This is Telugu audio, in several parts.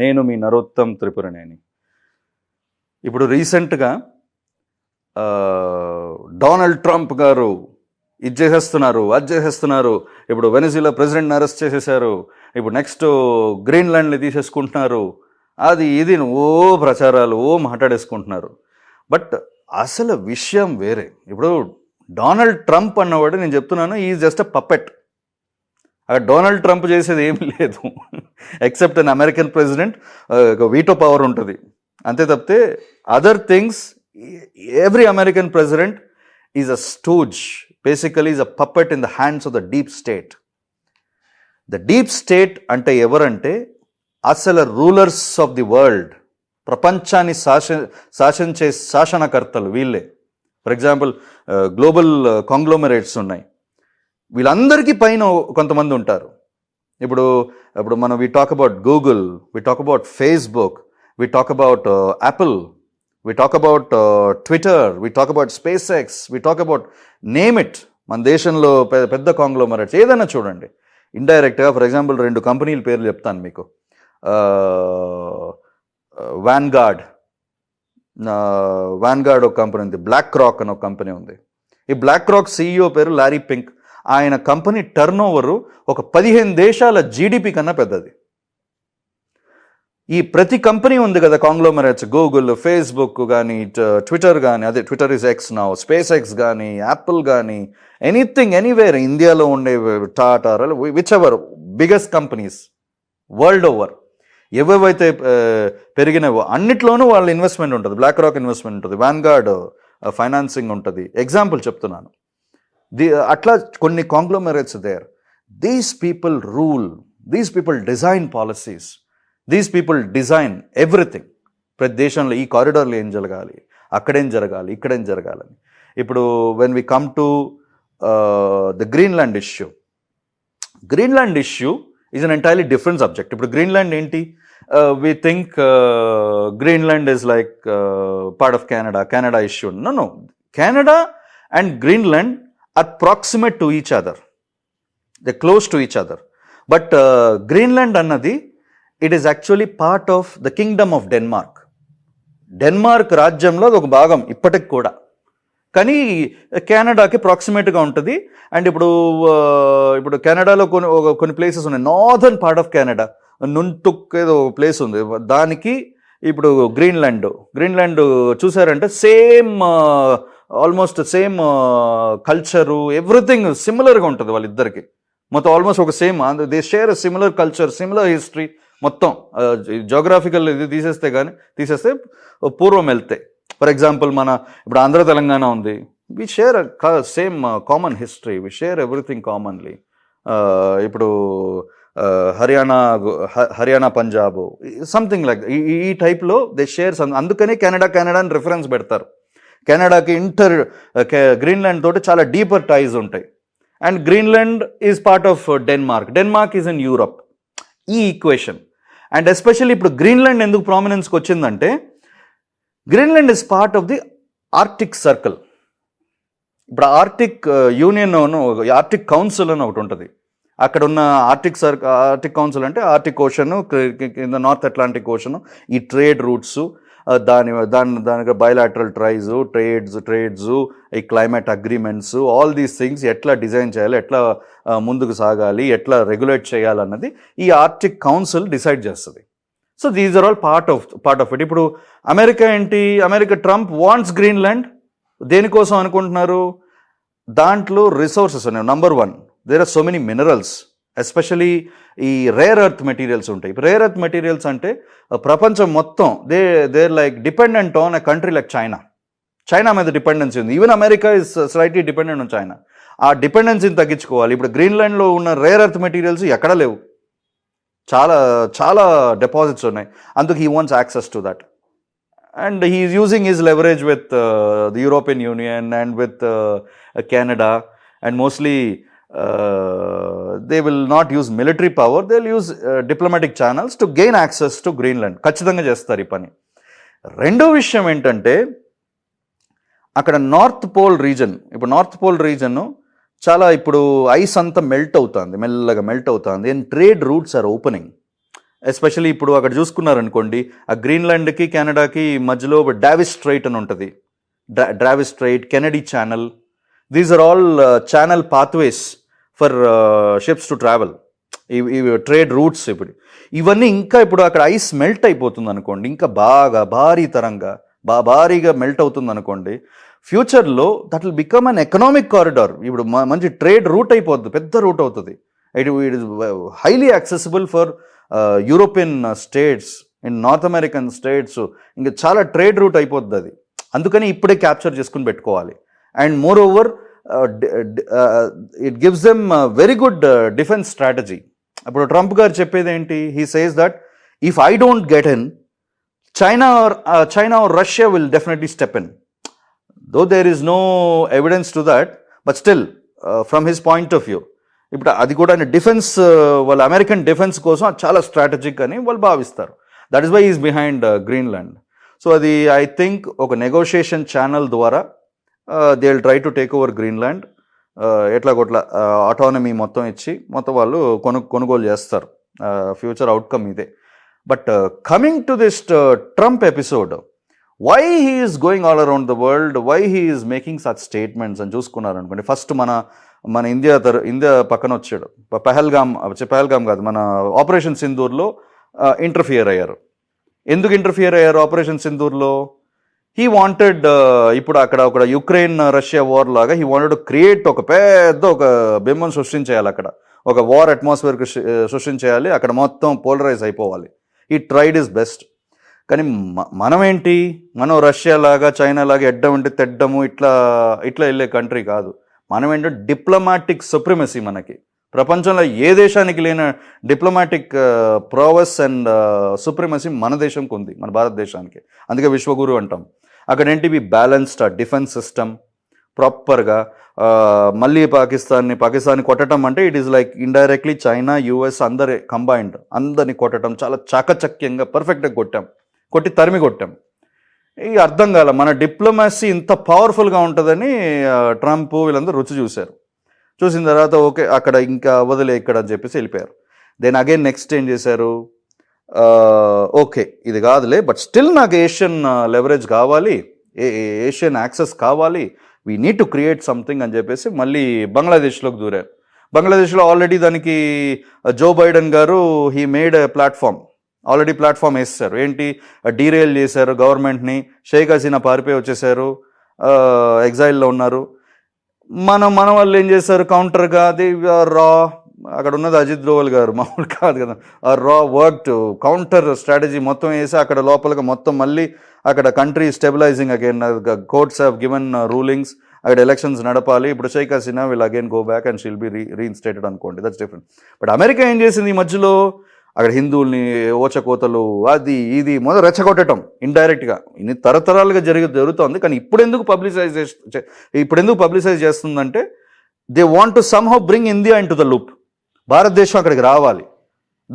నేను మీ నరోత్తమ్ త్రిపురనేని. ఇప్పుడు రీసెంట్గా డొనాల్డ్ ట్రంప్ గారు ఇది చేసేస్తున్నారు, అది చేసేస్తున్నారు, ఇప్పుడు వెనిజులా ప్రెసిడెంట్ని అరెస్ట్ చేసేసారు, ఇప్పుడు నెక్స్ట్ గ్రీన్లాండ్ని తీసేసుకుంటున్నారు, అది ఇది ఓ ప్రచారాలు ఓ మాట్లాడేసుకుంటున్నారు. బట్ అసలు విషయం వేరే. ఇప్పుడు డొనాల్డ్ ట్రంప్ అన్నవాడు నేను చెప్తున్నాను, ఈ జస్ట్ అ పప్పెట్. అక్కడ డొనాల్డ్ ట్రంప్ చేసేది ఏమి లేదు except an American president veto power ఉంటుంది అంతే తప్పితే other things every American president is a stooge, basically is a puppet in the hands of the deep state. The deep state అంటే ఎవరంటే అసలు రూలర్స్ ఆఫ్ ది వరల్డ్, ప్రపంచాన్ని శాసించే శాసనకర్తలు వీళ్ళే. ఫర్ ఎగ్జాంపుల్ గ్లోబల్ కాంగ్లోమరేట్స్ ఉన్నాయి, వీళ్ళందరికీ పైన కొంతమంది ఉంటారు. ఇప్పుడు మనం we talk about Google, we talk about Facebook, we talk about Apple, we talk about Twitter, we talk about SpaceX, we talk about name it. మన దేశంలో పెద్ద కాంగ్లోమరేట్స్ ఏదైనా చూడండి, ఇండైరెక్ట్గా ఫర్ ఎగ్జాంపుల్ 2 కంపెనీల పేర్లు చెప్తాను మీకు. వ్యాన్గార్డ్ ఒక కంపెనీ ఉంది, బ్లాక్ రాక్ అని ఒక కంపెనీ ఉంది. ఈ బ్లాక్ రాక్ CEO పేరు లారీ పింక్. ఆయన కంపెనీ టర్న్ ఓవరు ఒక 15 దేశాల జీడిపి కన్నా పెద్దది. ఈ ప్రతి కంపెనీ ఉంది కదా కాంగ్లోమరేట్స్, గూగుల్, ఫేస్బుక్ కానీ, ట్విట్టర్ కానీ, అదే Twitter is X now, SpaceX కానీ, యాపిల్ కానీ, ఎనీథింగ్ ఎనీవేర్, ఇండియాలో ఉండే Tata, whichever biggest companies world over ఏవేవైతే పెరిగినావో అన్నిట్లోనూ వాళ్ళ ఇన్వెస్ట్మెంట్ ఉంటుంది. బ్లాక్ రాక్ ఇన్వెస్ట్మెంట్ ఉంటుంది, వ్యాన్గార్డ్ ఫైనాన్సింగ్ ఉంటుంది. ఎగ్జాంపుల్ చెప్తున్నాను. అట్లా కొన్ని conglomerates there. These people rule, these people design policies, these people design everything. ప్రతి దేశంలో ఈ కారిడార్లో ఏం జరగాలి, అక్కడేం జరగాలి, ఇక్కడేం జరగాలని. ఇప్పుడు when we come to the Greenland issue, Greenland issue is an entirely different subject. ఇప్పుడు గ్రీన్లాండ్ ఏంటి, we think Greenland is like part of Canada issue. No. Canada and Greenland are proximate to each other. They're close to each other. But Greenland annadi, it is actually part of the kingdom of Denmark. Denmark రాజ్యంలో ఒక భాగం ఇప్పటికి కూడా, కానీ కెనడాకి ప్రాక్సిమేట్గా ఉంటుంది. అండ్ ఇప్పుడు కెనడాలో కొన్ని ప్లేసెస్ ఉన్నాయి. నార్దర్న్ పార్ట్ ఆఫ్ కెనడా, నుంటుక్ ఏదో ప్లేస్ ఉంది, దానికి ఇప్పుడు గ్రీన్లాండ్ చూసారంటే same, almost same culture, everything సిమిలర్గా ఉంటుంది వాళ్ళిద్దరికి. మొత్తం ఆల్మోస్ట్ ఒక same, they share similar culture, similar history. మొత్తం జోగ్రాఫికల్ ఇది తీసేస్తే పూర్వం వెళ్తే, ఫర్ ఎగ్జాంపుల్ మన ఇప్పుడు ఆంధ్ర తెలంగాణ ఉంది, we share same common history, we share everything commonly. ఇప్పుడు హర్యానా పంజాబ్ సంథింగ్ లైక్ ఈ టైప్లో దే షేర్. అందుకనే కెనడా అని రిఫరెన్స్ పెడతారు. కెనడాకి గ్రీన్లాండ్ తోటి చాలా డీపర్ టైజ్ ఉంటాయి. And Greenland is part of Denmark is in Europe. ఈ ఈక్వేషన్. అండ్ ఎస్పెషల్లీ ఇప్పుడు గ్రీన్లాండ్ ఎందుకు ప్రామినెన్స్కి వచ్చిందంటే, Greenland is part of the Arctic circle. ఇప్పుడు ఆర్క్టిక్ యూనియన్, ఆర్క్టిక్ కౌన్సిల్ అని ఒకటి ఉంటుంది. అక్కడ ఉన్న ఆర్క్టిక్ కౌన్సిల్ అంటే ఆర్క్టిక్ ఓషన్, కింద నార్త్ అట్లాంటిక్ ఓషన్, ఈ ట్రేడ్ రూట్స్, దానికి బయలాటరల్ ట్రేడ్స్, ఈ climate agreements, all these things ఎట్లా డిజైన్ చేయాలి, ఎట్లా ముందుకు సాగాలి, ఎట్లా రెగ్యులేట్ చేయాలన్నది ఈ ఆర్క్టిక్ కౌన్సిల్ డిసైడ్ చేస్తుంది. So these are all part of it. ఇప్పుడు అమెరికా ట్రంప్ వాంట్స్ గ్రీన్లాండ్. దేనికోసం అనుకుంటున్నారు? దాంట్లో రిసోర్సెస్ ఉన్నాయి. Number 1, there are so many minerals, especially ఈ రేర్ ఎర్త్ మెటీరియల్స్ ఉంటాయి. రేర్ ఎర్త్ మెటీరియల్స్ అంటే ప్రపంచం మొత్తం there like dependent on a country like China మీద డిపెండెన్సీ ఉంది. Even America is slightly dependent on China. ఆ డిపెండెన్సీని తగ్గించుకోవాలి. ఇప్పుడు గ్రీన్లాండ్లో ఉన్న రేర్ ఎర్త్ మెటీరియల్స్ ఎక్కడా లేవు, చాలా చాలా డిపాజిట్స్ ఉన్నాయి. అందుకు he wants access to that. And he is using his leverage with the European Union and with Canada, and mostly they will not use military power, they will use diplomatic channels to gain access to Greenland. ఖచ్చితంగా చేస్తారు ఈ పని. రెండో విషయం ఏంటంటే, అక్కడ నార్త్ పోల్ రీజన్ చాలా ఇప్పుడు ఐస్ అంతా మెల్ట్ అవుతుంది, మెల్లగా మెల్ట్ అవుతుంది, and trade routes are opening. Especially ఇప్పుడు అక్కడ చూసుకున్నారనుకోండి, ఆ గ్రీన్లాండ్కి కెనడాకి మధ్యలో డావిస్ స్ట్రైట్ అని ఉంటుంది. Davis strait, Kennedy channel, these are all channel pathways for ships to travel. ఇవి ట్రేడ్ రూట్స్. ఇప్పుడు ఇవన్నీ ఇంకా ఇప్పుడు అక్కడ ఐస్ మెల్ట్ అయిపోతుంది అనుకోండి, ఇంకా బాగా భారీగా మెల్ట్ అవుతుంది అనుకోండి, ఫ్యూచర్లో that will become an economic corridor. ఇప్పుడు మంచి ట్రేడ్ రూట్ అయిపోద్ది, పెద్ద రూట్ అవుతుంది. It is highly accessible for European states, in north American states. ఇంకా చాలా ట్రేడ్ రూట్ అయిపోద్ది అది. అందుకని ఇప్పుడే క్యాప్చర్ చేసుకుని పెట్టుకోవాలి. And more over it gives them very good defence strategy. ఇప్పుడు ట్రంప్ గారు చెప్పేది ఏంటి? He says that if I don't get in, China or Russia will definitely step in. Though there is no evidence to that, but still, from his point of view, ఇప్పుడు అది కూడా డిఫెన్స్, వాళ్ళ అమెరికన్ డిఫెన్స్ కోసం చాలా స్ట్రాటజిక్ అని వాళ్ళు భావిస్తారు. That is why is behind Greenland. So అది ఐ థింక్ ఒక నెగోషియేషన్ ఛానల్ ద్వారా they will try to take over Greenland. ఎట్లాగొట్లా ఆటోనమీ మొత్తం ఇచ్చి మొత్తం వాళ్ళు కొనుగోలు చేస్తారు. ఫ్యూచర్ అవుట్కమ్ ఇదే. But coming to this Trump episode, why he is going all around the world, why he is making such statements అని చూసుకున్నారనుకోండి, ఫస్ట్ మన ఇండియా పక్కన వచ్చాడు. పహల్గామ్ కాదు, మన ఆపరేషన్ సింధూర్లో ఇంటర్ఫియర్ అయ్యారు. ఎందుకు ఇంటర్ఫియర్ అయ్యారు ఆపరేషన్ సింధూర్లో? హీ వాంటెడ్, ఇప్పుడు అక్కడ ఒక యుక్రెయిన్ రష్యా వార్ లాగా హీ వాంటెడ్ టు క్రియేట్ ఒక పెద్ద ఒక బింబం సృష్టించేయాలి. అక్కడ ఒక వార్ అట్మాస్ఫియర్కి సృష్టించేయాలి. అక్కడ మొత్తం పోలరైజ్ అయిపోవాలి. ఈ ట్రైడ్ ఇస్ బెస్ట్. కానీ మనం రష్యా లాగా చైనా లాగా ఎడ్డం అంటే తెడ్డము ఇట్లా వెళ్ళే కంట్రీ కాదు. మనం ఏంటంటే డిప్లొమాటిక్ సుప్రిమసీ. మనకి ప్రపంచంలో ఏ దేశానికి లేని డిప్లొమాటిక్ ప్రోవెస్ అండ్ సుప్రిమసీ మన దేశంకి ఉంది, మన భారతదేశానికి. అందుకే విశ్వగురు అంటాం. అక్కడ ఏంటి బ్యాలెన్స్డ్ డిఫెన్స్ సిస్టమ్ ప్రాపర్గా. మళ్ళీ పాకిస్తాన్ని కొట్టడం అంటే it is like indirectly China, US అందరి కంబైన్డ్, అందరిని కొట్టడం చాలా చాకచక్యంగా పర్ఫెక్ట్గా కొట్టి తరిమి కొట్టాం. ఇక అర్థం కాల మన డిప్లొమసీ ఇంత పవర్ఫుల్గా ఉంటుందని ట్రంప్ వీళ్ళందరూ రుచి చూసిన తర్వాత ఓకే అక్కడ ఇంకా వదిలే ఇక్కడ అని చెప్పేసి వెళ్ళిపోయారు. దెన్ అగైన్ నెక్స్ట్ ఏం చేశారు? ఓకే ఇది కాదులే, బట్ స్టిల్ నాకు ఏషియన్ లెవరేజ్ కావాలి, ఏషియన్ యాక్సెస్ కావాలి, we need to create something అని చెప్పేసి మళ్ళీ బంగ్లాదేశ్లోకి దూరారు. బంగ్లాదేశ్లో ఆల్రెడీ దానికి జో బైడెన్ గారు he made a platform, already platform వేస్తారు. ఏంటి? డీరేల్ చేశారు గవర్నమెంట్ని. షేక్ హసీనా పారిపోయి వచ్చేసారు, ఎగ్జైల్లో ఉన్నారు. మన వాళ్ళు ఏం చేశారు? కౌంటర్గా అది రా, అక్కడ ఉన్నది అజిత్ దోవల్ గారు, మామూలు కాదు కదా, ఆ రా వర్క్ కౌంటర్ స్ట్రాటజీ మొత్తం వేసి అక్కడ లోపలిగా మొత్తం మళ్ళీ అక్కడ country stabilizing again. Courts have given rulings, అక్కడ ఎలక్షన్స్ నడపాలి. ఇప్పుడు Sheikh Hasina will again go back and she'll be reinstated అనుకోండి, దట్స్ డిఫరెంట్. బట్ అమెరికా ఏం చేసింది ఈ మధ్యలో? అక్కడ హిందువుల్ని ఓచకోతలు అది ఇది మొదలు రెచ్చగొట్టడం ఇండైరెక్ట్గా. ఇన్ని తరతరాలుగా జరుగుతోంది. కానీ ఇప్పుడు ఎందుకు పబ్లిసైజ్ చేస్తుందంటే they want to somehow bring India in to the loop. భారతదేశం అక్కడికి రావాలి,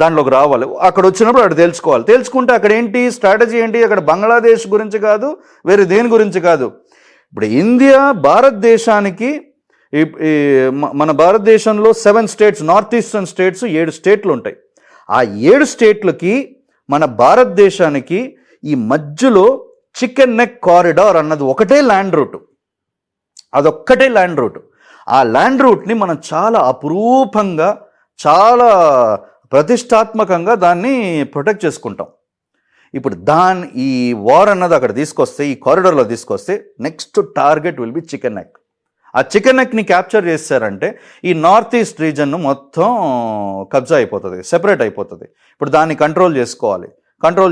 దాంట్లోకి రావాలి. అక్కడ వచ్చినప్పుడు అక్కడ తెలుసుకుంటే అక్కడ ఏంటి స్ట్రాటజీ ఏంటి? అక్కడ బంగ్లాదేశ్ గురించి కాదు, వేరే దేని గురించి కాదు. ఇప్పుడు ఇండియా భారతదేశానికి, మన భారతదేశంలో 7 స్టేట్స్, నార్త్ ఈస్టర్న్ స్టేట్స్ 7 స్టేట్లు ఉంటాయి. ఆ 7 స్టేట్లకి మన భారతదేశానికి ఈ మధ్యలో చికెన్ నెక్ కారిడార్ అన్నది ఒకటే ల్యాండ్ రూట్, అదొక్కటే ల్యాండ్ రూట్. ఆ ల్యాండ్ రూట్ని మనం చాలా అపురూపంగా, చాలా ప్రతిష్టాత్మకంగా దాన్ని ప్రొటెక్ట్ చేసుకుంటాం. ఇప్పుడు ఈ వార్ అన్నది అక్కడ తీసుకొస్తే, ఈ కారిడార్లో తీసుకొస్తే next target will be chicken neck. ఆ చికెన్ నెక్ని క్యాప్చర్ చేశారంటే ఈ నార్త్ ఈస్ట్ రీజన్ మొత్తం కబ్జా అయిపోతుంది, సెపరేట్ అయిపోతుంది. ఇప్పుడు దాన్ని కంట్రోల్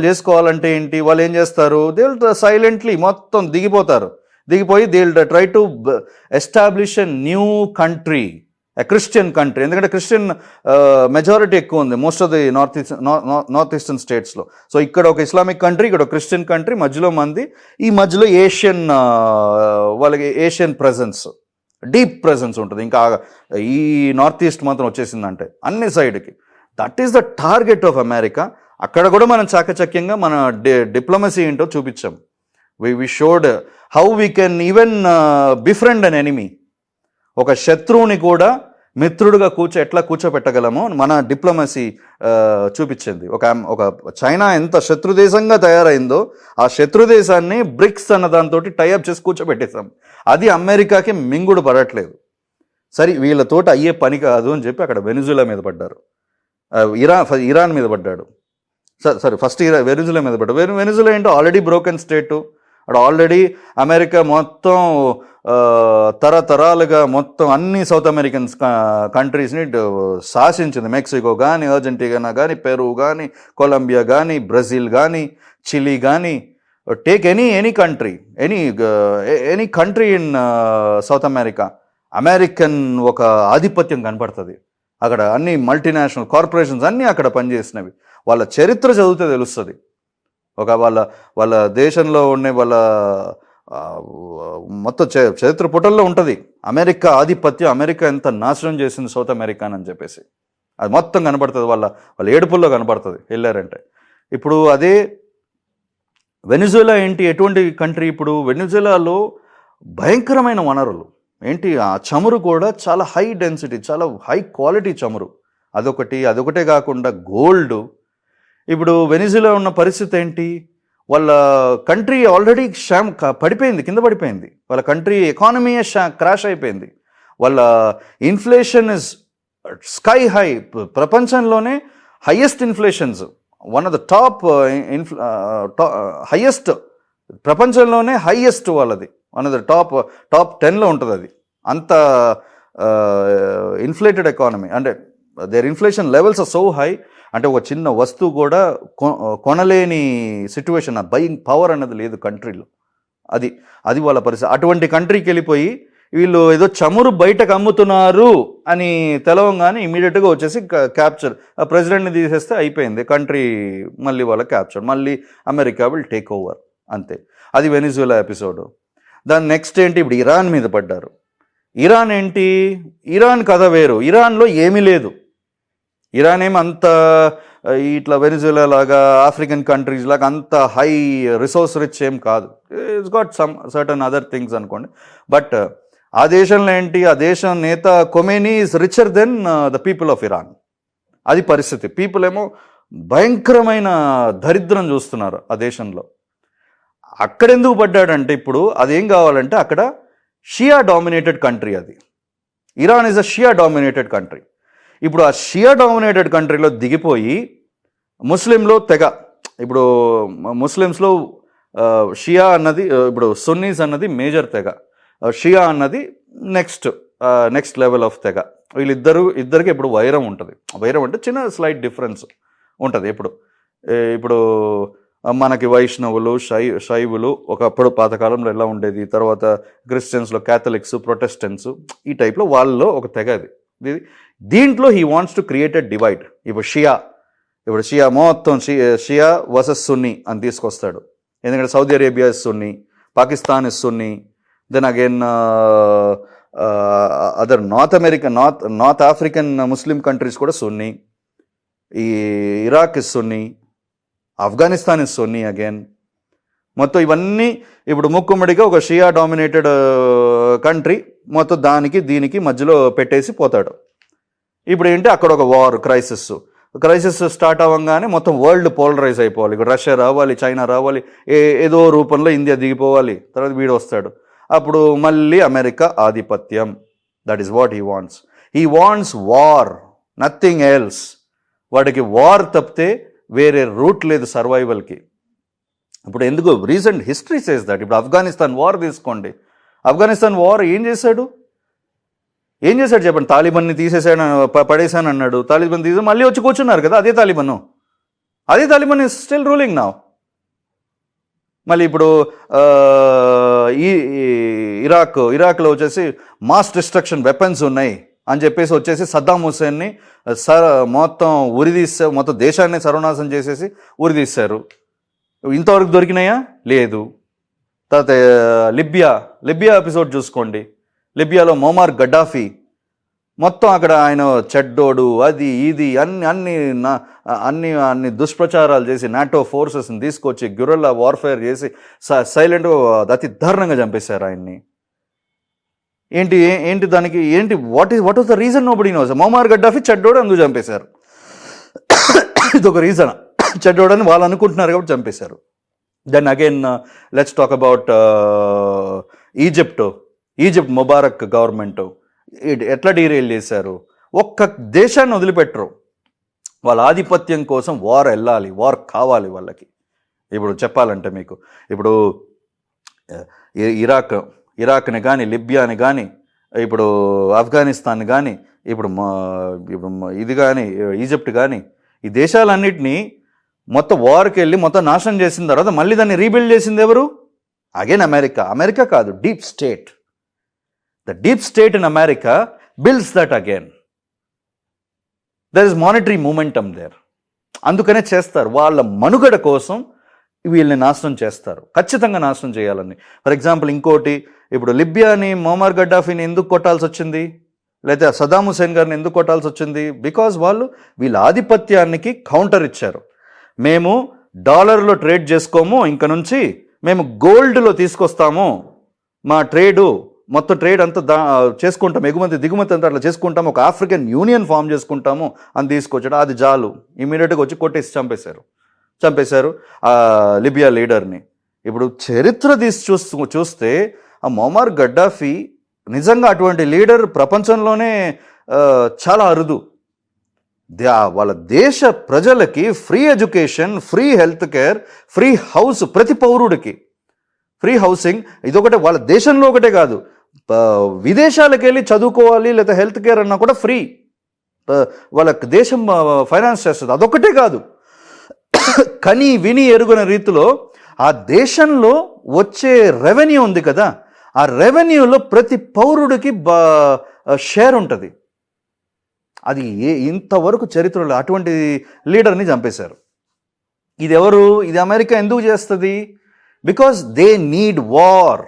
చేసుకోవాలంటే ఏంటి? వాళ్ళు ఏం చేస్తారు? దే విల్ సైలెంట్లీ మొత్తం దిగిపోయి they will try to establish a new country, a Christian country. ఎందుకంటే క్రిస్టియన్ మెజారిటీ ఎక్కువ ఉంది most of the north eastern స్టేట్స్లో. సో ఇక్కడ ఒక ఇస్లామిక్ కంట్రీ, ఇక్కడ ఒక క్రిస్టియన్ కంట్రీ, మధ్యలో ఈ మధ్యలో వాళ్ళకి ఏషియన్ ప్రెజెన్స్, డీప్ ప్రెజెన్స్ ఉంటుంది. ఇంకా ఈ నార్త్ ఈస్ట్ మాత్రం వచ్చేసిందంటే అన్ని సైడ్కి. That is the target of America. అక్కడ కూడా మనం చాకచక్యంగా మన డిప్లొమసీ ఏంటో చూపించాం. We showed how we can even befriend an enemy. ఒక శత్రువుని కూడా మిత్రుడుగా ఎట్లా కూర్చోపెట్టగలమో మన డిప్లొమసీ చూపించింది. ఒక చైనా ఎంత శత్రుదేశంగా తయారైందో ఆ శత్రుదేశాన్ని బ్రిక్స్ అన్న దాంతో టైఅప్ చేసి కూర్చోబెట్టేశాం. అది అమెరికాకి మింగుడు పడట్లేదు. సరే వీళ్ళతోటి అయ్యే పని కాదు అని చెప్పి అక్కడ వెనిజులా మీద పడ్డారు. ఇరాన్ మీద పడ్డాడు. సరే ఫస్ట్ వెనిజులా మీద పడ్డాడు. వెనిజులా ఏంటో ఆల్రెడీ బ్రోకెన్ స్టేటు. అక్కడ ఆల్రెడీ అమెరికా మొత్తం తరతరాలుగా మొత్తం అన్ని సౌత్ అమెరికన్ కంట్రీస్ని శాసించింది. మెక్సికో కానీ, అర్జెంటీనా కానీ, పెరు కానీ, కొలంబియా కానీ, బ్రెజిల్ కానీ, చిలీ కానీ, take any country in south America, American ఒక ఆధిపత్యం కనపడుతుంది అక్కడ. అన్ని మల్టీనేషనల్ కార్పొరేషన్స్ అన్నీ అక్కడ పనిచేసినవి. వాళ్ళ చరిత్ర చదివితే తెలుస్తుంది. వాళ్ళ దేశంలో ఉండే వాళ్ళ మొత్తం చరిత్ర పుటల్లో ఉంటుంది అమెరికా ఆధిపత్యం, అమెరికా ఎంత నాశనం చేసింది సౌత్ అమెరికాని అని చెప్పేసి. అది మొత్తం కనపడుతుంది, వాళ్ళ ఏడుపుల్లో కనపడుతుంది వెళ్ళారంటే. ఇప్పుడు అదే వెనిజులా ఏంటి, ఎటువంటి కంట్రీ? ఇప్పుడు వెనిజులాలో భయంకరమైన వనరులు ఏంటి, ఆ చమురు కూడా చాలా హై డెన్సిటీ, చాలా హై క్వాలిటీ చమురు. అదొకటే కాకుండా గోల్డ్. ఇప్పుడు వెనిజులా ఉన్న పరిస్థితి ఏంటి, వాళ్ళ కంట్రీ ఆల్రెడీ కింద పడిపోయింది. వాళ్ళ కంట్రీ ఎకానమీ క్రాష్ అయిపోయింది. వాళ్ళ ఇన్ఫ్లేషన్ ఇస్ స్కై హై. ప్రపంచంలోనే highest inflations, one of the highest, ప్రపంచంలోనే హైయెస్ట్ వాళ్ళది, వన్ ఆఫ్ ద టాప్ 10లో ఉంటుంది అది. అంత ఇన్ఫ్లేటెడ్ ఎకానమీ. అంటే their inflation levels are so high. అంటే ఒక చిన్న వస్తువు కూడా కొనలేని సిచ్యువేషన్, బయింగ్ పవర్ అన్నది లేదు కంట్రీలో. అది వాళ్ళ పరిస్థితి. అటువంటి కంట్రీకి వెళ్ళిపోయి వీళ్ళు ఏదో చమురు బయటకు అమ్ముతున్నారు అని తెలవంగానే ఇమీడియట్గా వచ్చేసి క్యాప్చర్, ప్రెసిడెంట్ని తీసేస్తే అయిపోయింది కంట్రీ, మళ్ళీ వాళ్ళ క్యాప్చర్, మళ్ళీ అమెరికా విల్ టేక్ ఓవర్, అంతే. అది వెనిజులా ఎపిసోడ్. దాని నెక్స్ట్ ఏంటి, ఇప్పుడు ఇరాన్ మీద పడ్డారు. ఇరాన్ ఏంటి, ఇరాన్ కథ వేరు. ఇరాన్లో ఏమీ లేదు. ఇరాన్ అంత ఇట్లా వెనిజులా లాగా ఆఫ్రికన్ కంట్రీస్ లాగా అంత హై రిసోర్స్ రిచ్ ఏం కాదు. It's got some certain other things అనుకోండి. బట్ ఆ దేశంలో ఏంటి, ఆ దేశం నేత Khomeini is richer then the people of Iran. అది పరిస్థితి. పీపుల్ ఏమో భయంకరమైన దరిద్రం చూస్తున్నారు ఆ దేశంలో. అక్కడెందుకు పడ్డాడంటే, ఇప్పుడు అదేం కావాలంటే అక్కడ షియా డామినేటెడ్ కంట్రీ అది. Iran is a Shia dominated country. ఇప్పుడు ఆ షియా డామినేటెడ్ కంట్రీలో దిగిపోయి ముస్లింలో తెగ, ఇప్పుడు ముస్లిమ్స్లో షియా అన్నది, ఇప్పుడు సున్నీస్ అన్నది మేజర్ తెగ, షియా అన్నది నెక్స్ట్ లెవెల్ ఆఫ్ తెగ. ఇద్దరికి ఇప్పుడు వైరం ఉంటుంది. వైరం అంటే చిన్న స్లైట్ డిఫరెన్స్ ఉంటుంది. ఇప్పుడు మనకి వైష్ణవులు, శైవులు ఒకప్పుడు పాతకాలంలో ఎలా ఉండేది, తర్వాత క్రిస్టియన్స్లో క్యాథలిక్స్, ప్రొటెస్టెంట్స్, ఈ టైప్లో వాళ్ళలో ఒక తెగ అది. దీంట్లో he wants to create a divide. ఇప్పుడు షియా మొత్తం షియా వర్సెస్ సున్నీ అని తీసుకొస్తాడు. ఎందుకంటే Saudi Arabia is Sunni, Pakistan is Sunni, then again other North African Muslim countries కూడా సున్నీ, ఈ Iraq is Sunni, Afghanistan is Sunni again. మొత్తం ఇవన్నీ ఇప్పుడు ముక్కుమ్మడిగా ఒక షియా డామినేటెడ్ కంట్రీ మొత్తం దీనికి మధ్యలో పెట్టేసి పోతాడు. ఇప్పుడు ఏంటి, అక్కడ ఒక వార్ క్రైసిస్ స్టార్ట్ అవ్వగానే మొత్తం వరల్డ్ పోలరైజ్ అయిపోవాలి. ఇప్పుడు రష్యా రావాలి, చైనా రావాలి, ఏదో రూపంలో ఇండియా దిగిపోవాలి, తర్వాత వీడు వస్తాడు. అప్పుడు మళ్ళీ అమెరికా ఆధిపత్యం. That is what he wants war, nothing else. వాడికి వార్ తప్పితే వేరే రూట్ లేదు సర్వైవల్కి. ఇప్పుడు ఎందుకు, రీసెంట్ హిస్టరీ సేస్ దట్. ఇప్పుడు ఆఫ్ఘనిస్తాన్ వార్ తీసుకోండి. ఆఫ్ఘనిస్తాన్ వార్ ఏం చేశాడు చెప్పండి. తాలిబాన్ని పడేశాను అన్నాడు. తాలిబాన్ తీసి మళ్ళీ వచ్చి కూర్చున్నారు కదా, అదే Taliban is still ruling now. మళ్ళీ ఇప్పుడు ఇరాక్లో వచ్చేసి మాస్ డిస్ట్రక్షన్ వెపన్స్ ఉన్నాయి అని చెప్పేసి వచ్చేసి సద్దాం హుస్సేన్ని మొత్తం మొత్తం దేశాన్ని సర్వనాశనం చేసేసి ఉరిదీశారు. ఇంతవరకు దొరికినాయా? లేదు. తర్వాత లిబియా ఎపిసోడ్ చూసుకోండి. లిబియాలో మొమార్ గడ్డాఫీ మొత్తం అక్కడ ఆయన చెడ్డోడు, అది ఇది అన్ని దుష్ప్రచారాలు చేసి నాటో ఫోర్సెస్ని తీసుకొచ్చి గుర్రెల్లా వార్ఫేర్ చేసి సైలెంట్గా అతి దారుణంగా చంపేశారు ఆయన్ని. ఏంటి దానికి ఏంటి what was the reason nobody knows. Muammar Gaddafi చెడ్డోడు అందుకు చంపేశారు. ఇదొక రీజన్. చెడ్డోడని వాళ్ళు అనుకుంటున్నారు కాబట్టి చంపేశారు. Then again let's talk about Egypt Mubarak government ఎట్లా డీరైల్ చేశారు. ఒక్క దేశాన్ని వదిలిపెట్టరు. వాళ్ళ ఆధిపత్యం కోసం వార్ వెళ్ళాలి, వార్ కావాలి వాళ్ళకి. ఇప్పుడు చెప్పాలంటే మీకు ఇప్పుడు ఇరాక్ని కానీ, లిబియాని కానీ, ఇప్పుడు ఆఫ్ఘనిస్తాన్ కానీ, ఇప్పుడు ఇది కానీ, ఈజిప్ట్ కానీ, ఈ దేశాలన్నిటినీ మొత్తం వార్కి వెళ్ళి మొత్తం నాశనం చేసిన తర్వాత మళ్ళీ దాన్ని రీబిల్డ్ చేసింది ఎవరు? అగైన్ అమెరికా కాదు, deep state. The deep state in America builds that again. There is monetary momentum there. అందుకనే చేస్తారు, వాళ్ళ మనుగడ కోసం వీళ్ళని నాశనం చేస్తారు, ఖచ్చితంగా నాశనం చేయాలని. ఫర్ ఎగ్జాంపుల్ ఇంకోటి, ఇప్పుడు లిబియాని మొమార్ గడ్డాఫీని ఎందుకు కొట్టాల్సి వచ్చింది, లేదా సదాం హుసేన్ గారిని ఎందుకు కొట్టాల్సి వచ్చింది? బికాజ్ వాళ్ళు వీళ్ళ ఆధిపత్యానికి కౌంటర్ ఇచ్చారు. మేము డాలర్లో ట్రేడ్ చేసుకోము, ఇంక నుంచి మేము గోల్డ్లో తీసుకొస్తాము, మా మొత్తం ట్రేడ్ అంతా చేసుకుంటాం, ఎగుమతి దిగుమతి అంతా అట్లా చేసుకుంటాము, ఒక ఆఫ్రికన్ యూనియన్ ఫామ్ చేసుకుంటాము అని తీసుకొచ్చాడు. అది చాలు, ఇమీడియట్గా వచ్చి కొట్టేసి చంపేశారు ఆ లిబియా లీడర్ని. ఇప్పుడు చరిత్ర చూస్తే ఆ మొమార్ గడ్డాఫీ నిజంగా అటువంటి లీడర్ ప్రపంచంలోనే చాలా అరుదు. వాళ్ళ దేశ ప్రజలకి free education, free health care, free house, ప్రతి పౌరుడికి ఫ్రీ హౌసింగ్. ఇదొకటే వాళ్ళ దేశంలో ఒకటే కాదు, విదేశాలకు వెళ్ళి చదువుకోవాలి లేదా హెల్త్ కేర్ అన్నా కూడా ఫ్రీ. వాళ్ళ దేశం ఫైనాన్స్ చేస్తుంది. అదొకటే కాదు, కని విని ఎరుగున రీతిలో ఆ దేశంలో వచ్చే రెవెన్యూ ఉంది కదా, ఆ రెవెన్యూలో ప్రతి పౌరుడికి షేర్ ఉంటుంది. అది ఇంతవరకు చరిత్రలో అటువంటి లీడర్ని చంపేశారు. ఇది అమెరికా ఎందుకు చేస్తుంది? Because they need war.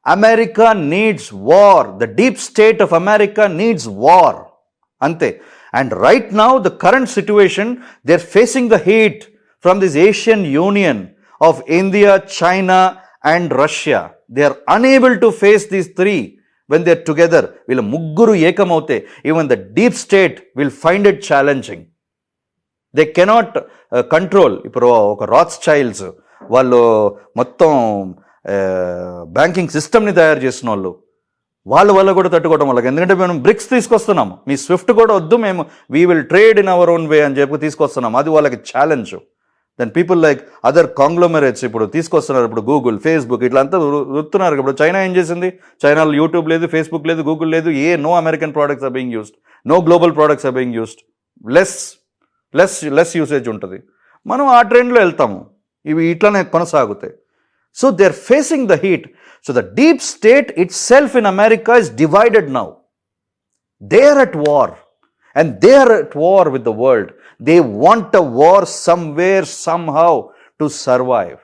America needs war. The deep state of America needs war, అంతే. And right now the current situation, they are facing the heat from this Asian union of India, China and Russia. They are unable to face these three when they are together. వీళ్ళ ముగ్గురు ఏకమవుతే even the deep state will find it challenging. They cannot control. ఇప్పుడు ఒక రాత్స్ చైల్డ్స్ వాళ్ళు మొత్తం బ్యాంకింగ్ సిస్టమ్ని తయారు చేసిన వాళ్ళ వల్ల కూడా తట్టుకోవడం వాళ్ళకి. ఎందుకంటే మేము బ్రిక్స్ తీసుకొస్తున్నాము, మీ స్విఫ్ట్ కూడా వద్దు, మేము we will trade in our own way అని చెప్పి తీసుకొస్తున్నాము. అది వాళ్ళకి challenge. Then people like other conglomerates ఇప్పుడు తీసుకొస్తున్నారు. ఇప్పుడు గూగుల్, ఫేస్బుక్ ఇట్లా అంతా వస్తున్నారు. ఇప్పుడు చైనా ఏం చేసింది? చైనాలో యూట్యూబ్ లేదు, ఫేస్బుక్ లేదు, గూగుల్ లేదు, no American products are being used, no global products are being used. Less usage ఉంటుంది. మనం ఆ ట్రెండ్లో వెళ్తాము, ఇవి ఇట్లానే కొనసాగుతాయి. So they are facing the heat. So the deep state itself in America is divided now. They are at war. And they are at war with the world. They want a war somewhere, somehow to survive.